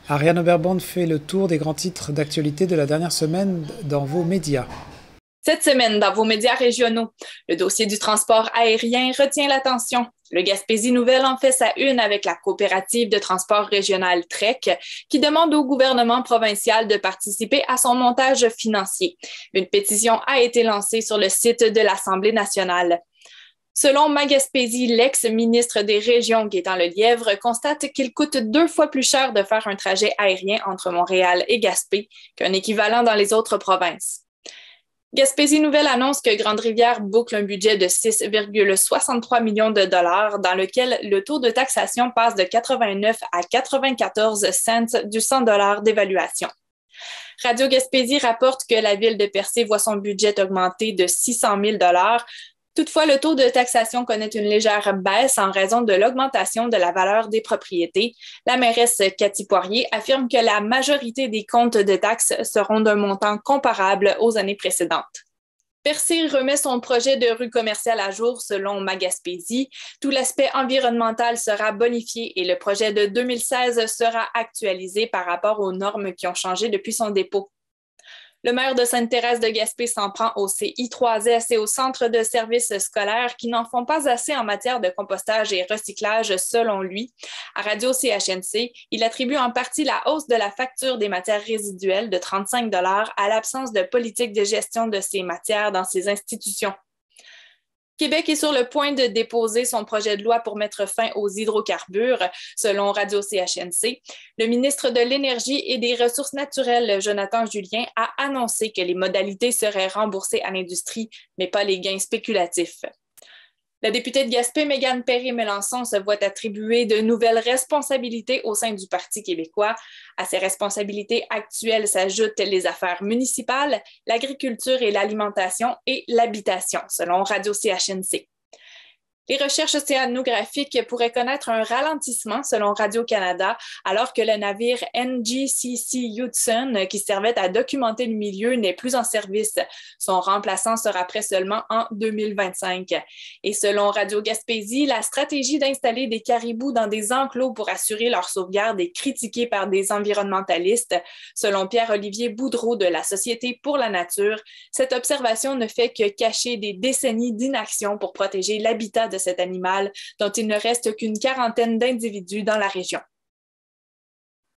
Ariane Oberband fait le tour des grands titres d'actualité de la dernière semaine dans vos médias. Cette semaine, dans vos médias régionaux, le dossier du transport aérien retient l'attention. Le Gaspésie Nouvelle en fait sa une avec la coopérative de transport régional TREC qui demande au gouvernement provincial de participer à son montage financier. Une pétition a été lancée sur le site de l'Assemblée nationale. Selon Magaspésie, l'ex-ministre des Régions, Gaétan Lelièvre, constate qu'il coûte 2 fois plus cher de faire un trajet aérien entre Montréal et Gaspé qu'un équivalent dans les autres provinces. Gaspésie Nouvelle annonce que Grande-Rivière boucle un budget de 6,63 millions de dollars dans lequel le taux de taxation passe de 89 à 94 cents du 100 dollars d'évaluation. Radio Gaspésie rapporte que la ville de Percé voit son budget augmenter de 600 000 dollars. Toutefois, le taux de taxation connaît une légère baisse en raison de l'augmentation de la valeur des propriétés. La mairesse Cathy Poirier affirme que la majorité des comptes de taxes seront d'un montant comparable aux années précédentes. Percé remet son projet de rue commerciale à jour selon Magaspésie. Tout l'aspect environnemental sera bonifié et le projet de 2016 sera actualisé par rapport aux normes qui ont changé depuis son dépôt. Le maire de Sainte-Thérèse de Gaspé s'en prend au CI3S et au centre de services scolaires qui n'en font pas assez en matière de compostage et recyclage, selon lui. À Radio CHNC, il attribue en partie la hausse de la facture des matières résiduelles de 35 $ à l'absence de politique de gestion de ces matières dans ces institutions. Québec est sur le point de déposer son projet de loi pour mettre fin aux hydrocarbures, selon Radio CHNC. Le ministre de l'Énergie et des Ressources naturelles, Jonathan Julien, a annoncé que les modalités seraient remboursées à l'industrie, mais pas les gains spéculatifs. La députée de Gaspé, Mégane Perry-Melançon, se voit attribuer de nouvelles responsabilités au sein du Parti québécois. À ces responsabilités actuelles s'ajoutent les affaires municipales, l'agriculture et l'alimentation et l'habitation, selon Radio CHNC. Les recherches océanographiques pourraient connaître un ralentissement selon Radio-Canada, alors que le navire NGCC Hudson, qui servait à documenter le milieu, n'est plus en service. Son remplaçant sera prêt seulement en 2025. Et selon Radio-Gaspésie, la stratégie d'installer des caribous dans des enclos pour assurer leur sauvegarde est critiquée par des environnementalistes. Selon Pierre-Olivier Boudreau de la Société pour la nature, cette observation ne fait que cacher des décennies d'inaction pour protéger l'habitat de cet animal dont il ne reste qu'une quarantaine d'individus dans la région.